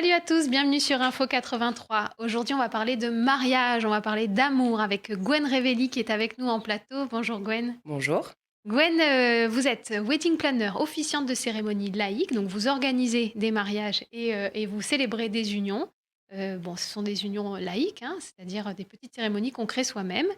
Salut à tous, bienvenue sur Info 83. Aujourd'hui, on va parler de mariage, on va parler d'amour avec Gwen Revelli qui est avec nous en plateau. Bonjour Gwen. Bonjour. Gwen, vous êtes wedding planner, officiante de cérémonie laïque, donc vous organisez des mariages et vous célébrez des unions. Bon, ce sont des unions laïques, hein, c'est-à-dire des petites cérémonies qu'on crée soi-même.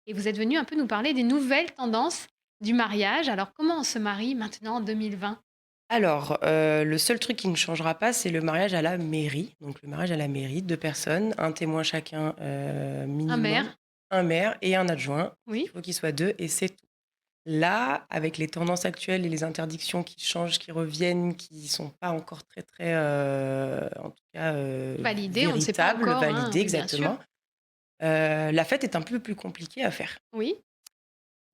Et vous êtes venu un peu nous parler des nouvelles tendances du mariage. Alors, comment on se marie maintenant en 2020? Alors, le seul truc qui ne changera pas, c'est le mariage à la mairie. Donc le mariage à la mairie, 2 personnes, un témoin chacun, Un minimum, maire? un maire et un adjoint. Il Oui. faut qu'ils soient 2 et c'est tout. Là, avec les tendances actuelles et les interdictions qui changent, qui reviennent, qui sont pas encore très, très, en tout cas, Validé, on ne sait pas véritables, encore, hein, validées oui, bien sûr. exactement, la fête est un peu plus compliquée à faire. Oui.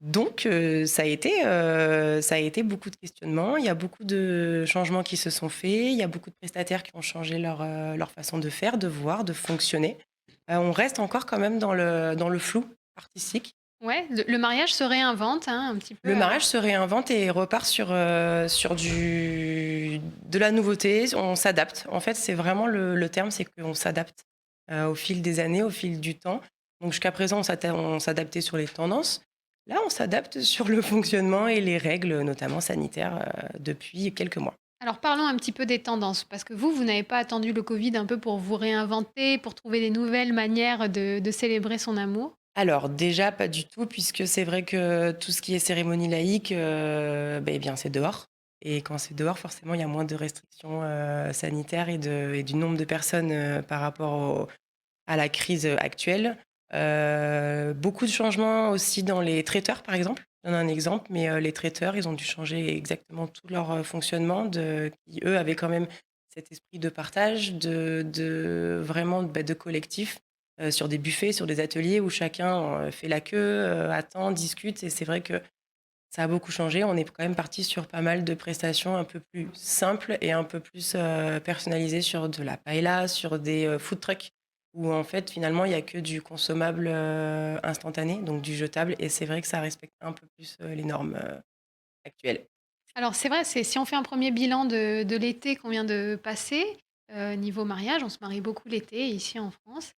Donc ça a été beaucoup de questionnements. Il y a beaucoup de changements qui se sont faits. Il y a beaucoup de prestataires qui ont changé leur façon de faire, de voir, de fonctionner. On reste encore quand même dans le flou artistique. Ouais, le mariage se réinvente, hein, un petit peu. Le mariage se réinvente et repart sur de la nouveauté. On s'adapte. En fait, c'est vraiment le terme, c'est qu'on s'adapte, au fil des années, au fil du temps. Donc jusqu'à présent, on s'adaptait sur les tendances. Là, on s'adapte sur le fonctionnement et les règles, notamment sanitaires, depuis quelques mois. Alors parlons un petit peu des tendances, parce que vous n'avez pas attendu le Covid un peu pour vous réinventer, pour trouver des nouvelles manières de célébrer son amour. Alors déjà, pas du tout, puisque c'est vrai que tout ce qui est cérémonie laïque, beh bien, c'est dehors et quand c'est dehors, forcément, il y a moins de restrictions, sanitaires et du nombre de personnes, par rapport à la crise, actuelle. Beaucoup de changements aussi dans les traiteurs, par exemple. Je donne un exemple, mais les traiteurs, ils ont dû changer exactement tout leur, fonctionnement qui eux avaient quand même cet esprit de partage, de vraiment, de collectif, sur des buffets, sur des ateliers où chacun, fait la queue, attend, discute et c'est vrai que ça a beaucoup changé. On est quand même parti sur pas mal de prestations un peu plus simples et un peu plus, personnalisées sur de la paëlla, sur des, food trucks où en fait, finalement, il y a que du consommable, instantané, donc du jetable et c'est vrai que ça respecte un peu plus, les normes, actuelles. Alors c'est vrai, si on fait un premier bilan de l'été qu'on vient de passer, niveau mariage, on se marie beaucoup l'été ici en France.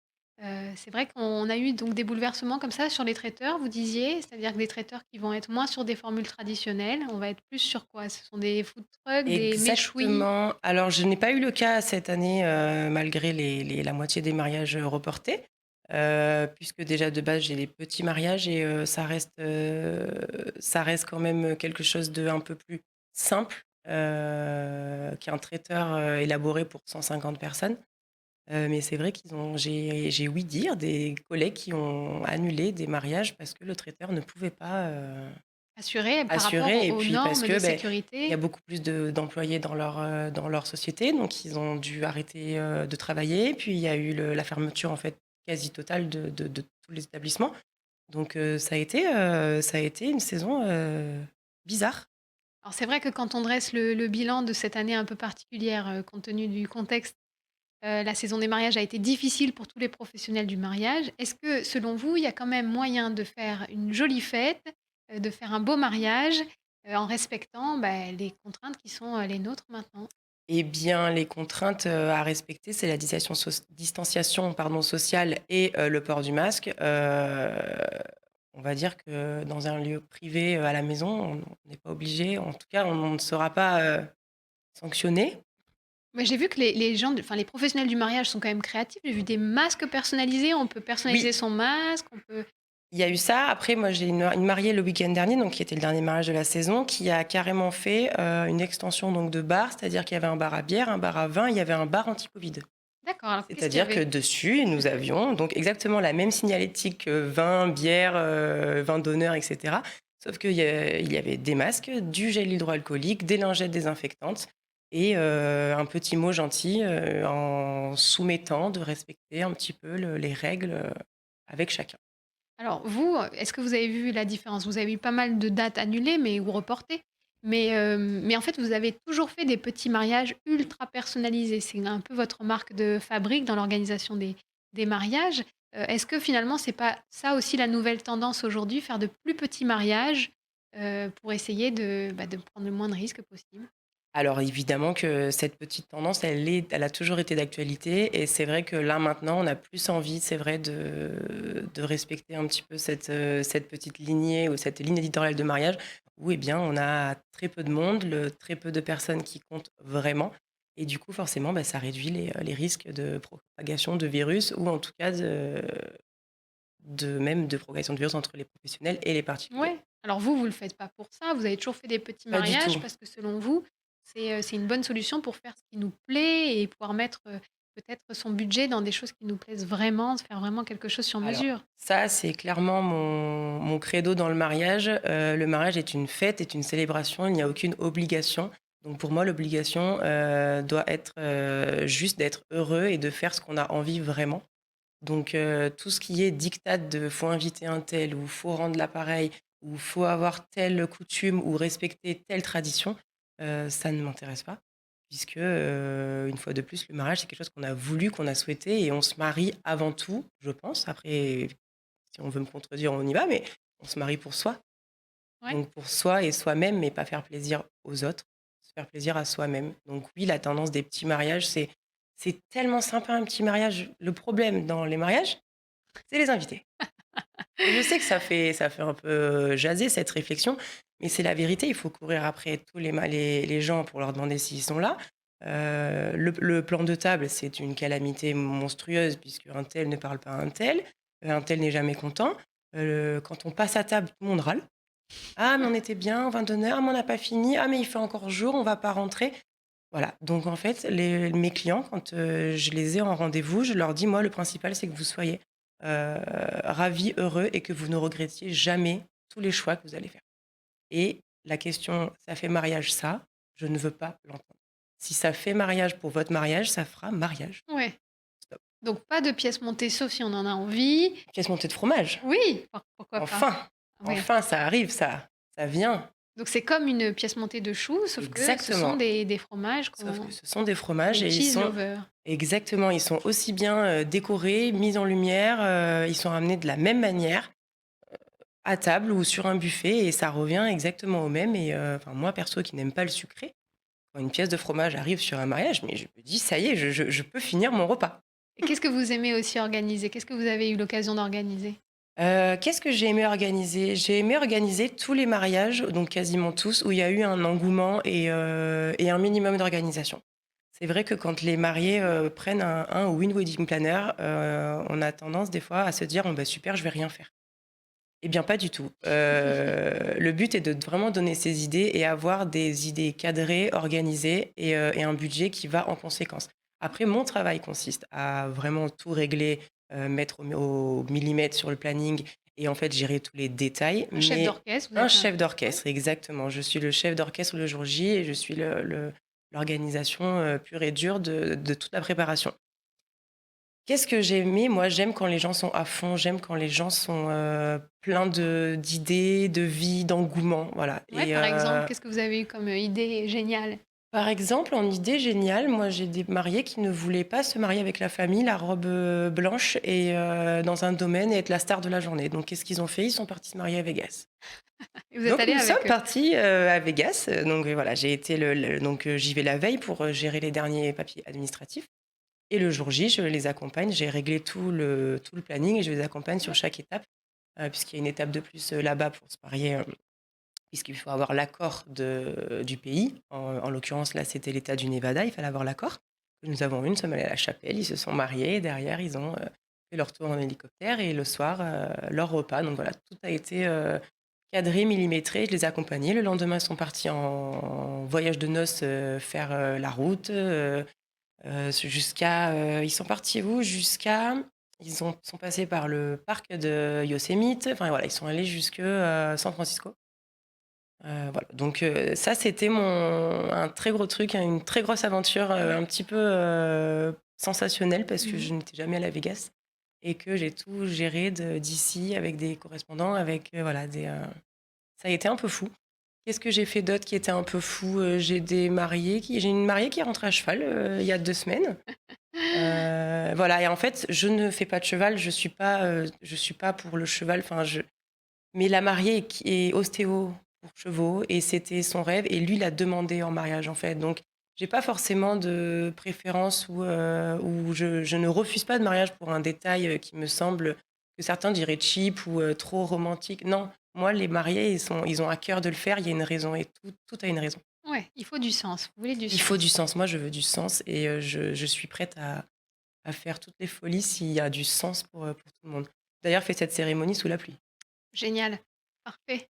C'est vrai qu'on a eu donc des bouleversements comme ça sur les traiteurs, vous disiez, c'est-à-dire que des traiteurs qui vont être moins sur des formules traditionnelles, on va être plus sur quoi? Ce sont des food trucks, des méchouis? Exactement. Alors je n'ai pas eu le cas cette année, malgré la moitié des mariages, reportés, puisque déjà de base j'ai les petits mariages et ça reste quand même quelque chose d'un peu plus simple, qu'un traiteur, élaboré pour 150 personnes. Mais c'est vrai j'ai ouï dire des collègues qui ont annulé des mariages parce que le traiteur ne pouvait pas, Assurés par rapport assurer et aux puis parce normes de que, beh, il y a sécurité. beaucoup plus d'employés dans leur société, donc ils ont dû arrêter, de travailler. Puis il y a eu la fermeture, en fait, quasi totale de tous les établissements. Donc ça a été une saison, bizarre. Alors c'est vrai que quand on dresse le bilan de cette année un peu particulière, compte tenu du contexte, la saison des mariages a été difficile pour tous les professionnels du mariage. Est-ce que, selon vous, il y a quand même moyen de faire une jolie fête, de faire un beau mariage, en respectant, bah, les contraintes qui sont, les nôtres maintenant? Eh bien, les contraintes, à respecter, c'est la distanciation, pardon, sociale et le port du masque. On va dire que dans un lieu privé, à la maison, on n'est pas obligé, en tout cas, on ne sera pas, sanctionné. Mais j'ai vu que les gens, enfin les professionnels du mariage sont quand même créatifs. J'ai vu des masques personnalisés, on peut personnaliser Oui, son masque, on peut. il y a eu ça. Après, moi, j'ai une mariée le week-end dernier, donc qui était le dernier mariage de la saison, qui a carrément fait, une extension donc de bar, c'est-à-dire qu'il y avait un bar à bière, un bar à vin, il y avait un bar anti-covid. D'accord, alors qu'est-ce qu'il y C'est-à-dire que avait? dessus, nous avions donc exactement la même signalétique que vin, bière, vin d'honneur et cetera. Sauf qu'il y avait des masques, du gel hydroalcoolique, des lingettes désinfectantes et un petit mot gentil, en soumettant de respecter un petit peu les règles, avec chacun. Alors vous, est-ce que vous avez vu la différence? Vous avez eu pas mal de dates annulées mais ou reportées, mais en fait, vous avez toujours fait des petits mariages ultra personnalisés. C'est un peu votre marque de fabrique dans l'organisation des mariages. Est-ce que finalement, c'est pas ça aussi la nouvelle tendance aujourd'hui, faire de plus petits mariages, pour essayer de, bah, de prendre le moins de risques possible? Alors évidemment que cette petite tendance, elle a toujours été d'actualité et c'est vrai que là, maintenant, on a plus envie, c'est vrai, de respecter un petit peu cette petite lignée ou cette ligne éditoriale de mariage où, eh bien, on a très peu de monde, très peu de personnes qui comptent vraiment et du coup, forcément, bah, ça réduit les risques de propagation de virus ou en tout cas de propagation de virus entre les professionnels et les particuliers. Ouais. Alors vous, vous le faites pas pour ça, vous avez toujours fait des petits Pas du mariages tout. parce que selon vous, c'est une bonne solution pour faire ce qui nous plaît et pouvoir mettre, peut-être son budget dans des choses qui nous plaisent vraiment, se faire vraiment quelque chose sur Alors, mesure. ça, c'est clairement mon credo dans le mariage. Le mariage est une fête, est une célébration, il n'y a aucune obligation. Donc pour moi, l'obligation, doit être, juste d'être heureux et de faire ce qu'on a envie vraiment. Donc tout ce qui est diktat de faut inviter un tel ou faut rendre l'appareil ou faut avoir telle coutume ou respecter telle tradition, ça ne m'intéresse pas puisque, une fois de plus, le mariage, c'est quelque chose qu'on a voulu, qu'on a souhaité et on se marie avant tout, je pense. Après, si on veut me contredire, on y va, mais on se marie pour soi. Ouais. Donc pour soi et soi-même, mais pas faire plaisir aux autres, se faire plaisir à soi-même. Donc oui, la tendance des petits mariages, c'est tellement sympa un petit mariage. Le problème dans les mariages, c'est les invités. Et je sais que ça fait un peu, jaser cette réflexion, mais c'est la vérité. Il faut courir après tous les gens pour leur demander s'ils sont là. Le plan de table, c'est une calamité monstrueuse puisque un tel ne parle pas à un tel n'est jamais content. Quand on passe à table, tout le monde râle. «Ah mais on était bien, 22 heures. Ah mais on n'a pas fini. Ah mais il fait encore jour, on va pas rentrer». Voilà, donc en fait, mes clients, quand, je les ai en rendez-vous, je leur dis: «Moi, le principal, c'est que vous soyez, ravis, heureux et que vous ne regrettiez jamais tous les choix que vous allez faire» et la question: «Ça fait mariage ça?» Je ne veux pas l'entendre. Si ça fait mariage pour votre mariage, ça fera mariage. Ouais. Stop. Donc pas de pièces montées sauf si on en a envie. Pièce montée de fromage. Oui, pourquoi pas? Enfin! Ouais. Enfin, ça arrive ça. Ça vient. Donc c'est comme une pièce montée de choux, sauf que ce sont Exactement. des fromages Sauf que qu'on ce sont des fromages les et ils cheese sont lovers. exactement, ils sont aussi bien, décorés, mis en lumière, ils sont ramenés de la même manière, à table ou sur un buffet et ça revient exactement au même et enfin moi perso qui n'aime pas le sucré, quand une pièce de fromage arrive sur un mariage, mais je me dis: «Ça y est, je peux finir mon repas». Et qu'est-ce que vous aimez aussi organiser? Qu'est-ce que vous avez eu l'occasion d'organiser? Qu'est-ce que j'ai aimé organiser? J'ai aimé organiser tous les mariages, donc quasiment tous, où il y a eu un engouement et un minimum d'organisation. C'est vrai que quand les mariés, prennent un ou une wedding planner, on a tendance des fois à se dire: «Bon bah super, je vais rien faire». Eh bien pas du tout. Le but est de vraiment donner ses idées et avoir des idées cadrées, organisées et un budget qui va en conséquence. Après mon travail consiste à vraiment tout régler, mettre au millimètre sur le planning et en fait gérer tous les détails, Un chef mais d'orchestre, vous un êtes un chef ouais, d'orchestre, exactement. Je suis le chef d'orchestre le jour J et je suis l'organisation, pure et dure de toute la préparation. Qu'est-ce que j'ai aimé? Moi, j'aime quand les gens sont à fond, j'aime quand les gens sont, pleins d'idées, de vie, d'engouement, voilà ouais, et par exemple, qu'est-ce que vous avez eu comme, idée géniale? par exemple, en idée géniale, moi, j'ai des mariés qui ne voulaient pas se marier avec la famille, la robe, blanche et dans un domaine et être la star de la journée. Donc qu'est-ce qu'ils ont fait? Ils sont partis se marier à Vegas. Et vous êtes Donc allé nous sommes avec eux? partis, à Vegas, donc voilà, j'ai été donc j'y vais la veille pour, gérer les derniers papiers administratifs. Et le jour J, je les accompagne. J'ai réglé tout le planning et je les accompagne sur Ouais. chaque étape, puisqu'il y a une étape de plus, là-bas pour se marier, puisqu'il faut avoir l'accord du pays. En l'occurrence, là, c'était l'État du Nevada, il fallait avoir l'accord. Nous avons eu, nous sommes allés à la chapelle, ils se sont mariés et derrière ils ont, fait leur tour en hélicoptère et le soir, leur repas. Donc voilà, tout a été, cadré, millimétré. Je les ai accompagnés. Le lendemain, ils sont partis en voyage de noces, faire, la route, jusqu'à, ils sont partis où? Sont passés par le parc de Yosemite, enfin voilà, ils sont allés jusque, San Francisco. Voilà, donc ça, c'était un très gros truc, hein, une très grosse aventure, Ouais. un petit peu, sensationnelle parce que Mmh. je n'étais jamais allée à Vegas et que j'ai tout géré d'ici avec des correspondants, avec, voilà, ça a été un peu fou. Qu'est-ce que j'ai fait d'autre qui était un peu fou? J'ai une mariée qui est rentrée à cheval, il y a 2 semaines. Voilà et en fait, je ne fais pas de cheval, je suis pas pour le cheval, enfin je mais la mariée qui est ostéo pour chevaux et c'était son rêve et lui l'a demandé en mariage, en fait. Donc j'ai pas forcément de préférence ou je ne refuse pas de mariage pour un détail, qui me semble que certains diraient cheap ou, trop romantique. Non, moi les mariés, ils ont à cœur de le faire, il y a une raison et tout a une raison. Ouais, il faut du sens. Vous voulez du Il faut sens. du sens. Moi, je veux du sens et je suis prête à faire toutes les folies s'il y a du sens pour tout le monde. D'ailleurs, fait cette cérémonie sous la pluie. Génial, parfait.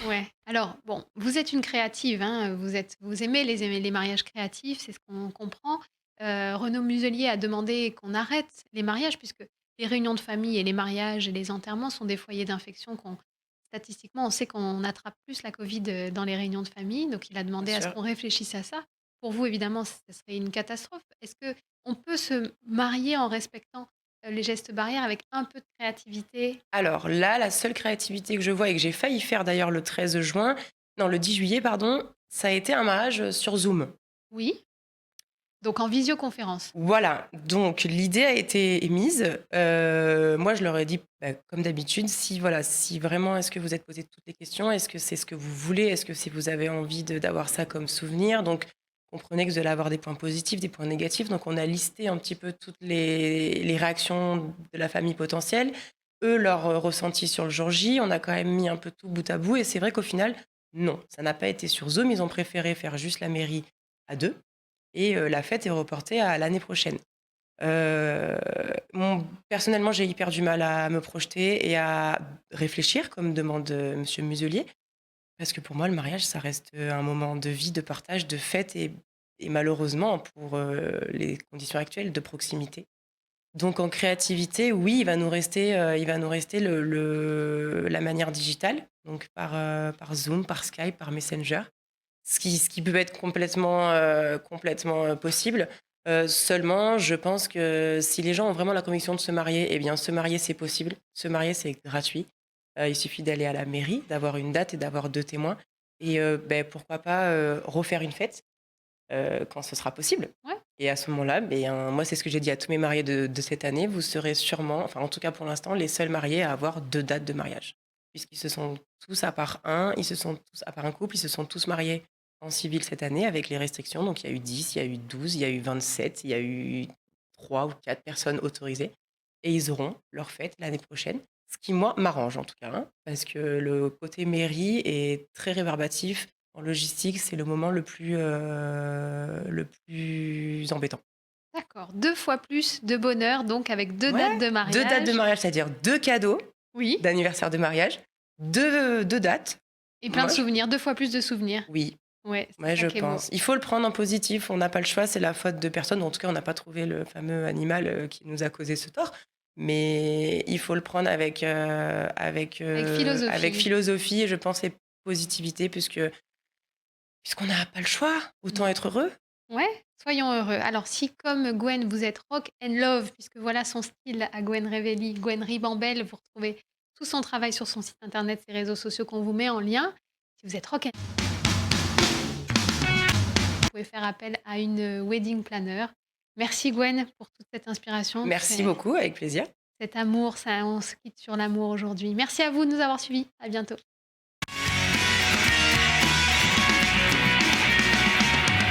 Ouais. Alors bon, vous êtes une créative, hein, vous aimez les mariages créatifs, c'est ce qu'on comprend. Renaud Muselier a demandé qu'on arrête les mariages puisque les réunions de famille et les mariages et les enterrements sont des foyers d'infection qu'on statistiquement, on sait qu'on attrape plus la Covid, dans les réunions de famille, donc il a Bien demandé à ce sûr. qu'on réfléchisse à ça. Pour vous, évidemment, ce serait une catastrophe. Est-ce que on peut se marier en respectant, les gestes barrières avec un peu de créativité? Alors là, la seule créativité que je vois et que j'ai failli faire d'ailleurs le 13 juin, non, le 10 juillet, pardon, ça a été un mariage sur Zoom. Oui? Donc en visioconférence? Voilà, donc l'idée a été émise. Moi, je leur ai dit, bah, comme d'habitude, si voilà, si vraiment est-ce que vous êtes posé toutes les questions? Est-ce que c'est ce que vous voulez? Est-ce que si vous avez envie d'avoir ça comme souvenir? Donc, comprenez que vous allez avoir des points positifs, des points négatifs. Donc, on a listé un petit peu toutes les réactions de la famille potentielle, eux, leur ressenti sur le jour J. On a quand même mis un peu tout bout à bout. Et c'est vrai qu'au final, non, ça n'a pas été sur Zoom. Ils ont préféré faire juste la mairie à deux et la fête est reportée à l'année prochaine. Heu, personnellement, j'ai hyper du mal à me projeter et à réfléchir comme demande, monsieur Muselier, parce que pour moi, le mariage, ça reste, un moment de vie, de partage, de fête et malheureusement pour, les conditions actuelles, de proximité. Donc en créativité, oui, il va nous rester la manière digitale, donc par Zoom, par Skype, par Messenger. Ce qui peut être complètement, possible. Seulement, je pense que si les gens ont vraiment la conviction de se marier, eh bien, se marier, c'est possible. Se marier, c'est gratuit. Il suffit d'aller à la mairie, d'avoir une date et d'avoir 2 témoins et pourquoi pas, refaire une fête, quand ce sera possible Ouais, et à ce moment-là, moi, c'est ce que j'ai dit à tous mes mariés de cette année, vous serez sûrement, enfin, en tout cas pour l'instant, les seuls mariés à avoir 2 dates de mariage. Puisqu'ils se sont tous ils se sont tous à part un couple, ils se sont tous mariés en civil cette année avec les restrictions. Donc il y a eu 10, il y a eu 12, il y a eu 27, il y a eu 3 ou 4 personnes autorisées et ils auront leur fête l'année prochaine. Ce qui, moi, m'arrange en tout cas, hein, parce que le côté mairie est très rébarbatif. En logistique, c'est le moment le plus embêtant. d'accord. 2 fois plus de bonheur, donc avec 2 dates Ouais, de 2 dates de mariage. mariage, c'est-à-dire 2 cadeaux Oui, d'anniversaire de mariage, 2 dates. et plein de Moi, je souvenirs, 2 fois plus de souvenirs. oui, Ouais, c'est ouais, ça je qui est beau. pense. Il faut le prendre en positif, on n'a pas le choix, c'est la faute de personne. En tout cas, on n'a pas trouvé le fameux animal, qui nous a causé ce tort. Mais il faut le prendre Avec avec philosophie. philosophie et je pense et positivité puisqu'on n'a pas le choix, autant être heureux. Ouais, soyons heureux. Alors si comme Gwen, vous êtes rock and love, puisque voilà son style à Gwen Revelli, Gwen Ribambelle, vous retrouvez tout son travail sur son site internet, ses réseaux sociaux qu'on vous met en lien. Si vous êtes rock and vous pouvez faire appel à une wedding planner. Merci Gwen pour toute cette inspiration, Merci beaucoup, avec plaisir. cet amour, ça, on se quitte sur l'amour aujourd'hui. Merci à vous de nous avoir suivis. À bientôt.